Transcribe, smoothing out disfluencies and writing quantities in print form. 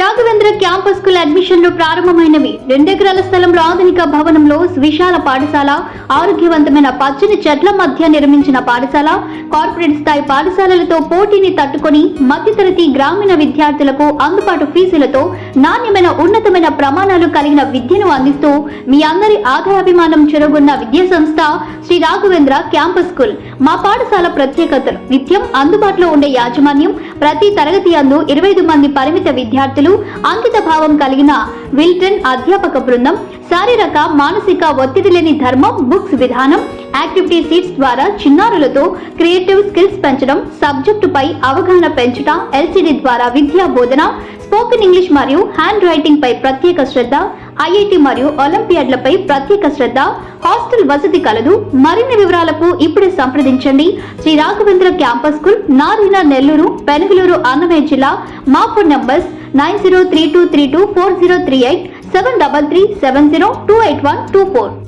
Raghavendra campus school అడ్మిషన్లు ప్రారంభమైనవి. 2 ఎకరాల స్థలంలో ఆధునిక భవనంలో విశాల పాఠశాల, ఆరోగ్యవంతమైన పచ్చని చెట్ల మధ్య నిర్మించిన పాఠశాల, కార్పొరేట్ స్థాయి పాఠశాలలతో పోటీని తట్టుకొని మధ్యతరగతి గ్రామీణ విద్యార్థులకు అందుబాటు ఫీజులతో నాణ్యమైన ఉన్నతమైన ప్రమాణాలు కలిగిన విద్యను అందిస్తూ మీ అందరి ఆదరాభిమానం చెరగొన్న విద్యా సంస్థ శ్రీ రాఘవేంద్ర క్యాంపస్ స్కూల్. మా పాఠశాల ప్రత్యేకతలు: నిత్యం అందుబాటులో ఉండే యాజమాన్యం, ప్రతి తరగతి అందు 25 మంది పరిమిత విద్యార్థులు, అంకిత భావం కలిగిన విల్టన్ అధ్యాపక బృందం, శారీరక మానసిక ఒత్తిడి లేని ధర్మం, బుక్స్ విధానం, యాక్టివిటీ సీట్స్ ద్వారా చిన్నారులతో క్రియేటివ్ స్కిల్స్ పెంచడం, సబ్జెక్టుపై అవగాహన పెంచుట, ఎల్సిడి ద్వారా విద్యా బోధన, స్పోకెన్ ఇంగ్లీష్ మరియు హ్యాండ్ రైటింగ్ పై ప్రత్యేక శ్రద్ధ, ఐఐటి మరియు ఒలింపియాడ్లపై ప్రత్యేక శ్రద్ధ, హాస్టల్ వసతి కలదు. మరిన్ని వివరాలకు ఇప్పుడే సంప్రదించండి. శ్రీ రాఘవేంద్ర క్యాంపస్ స్కూల్, నారీనా, నెల్లూరు, పెనుగులూరు, అన్నమయ్య జిల్లా. మా ఫోన్ నంబర్స్ 9032324038, 73370281284.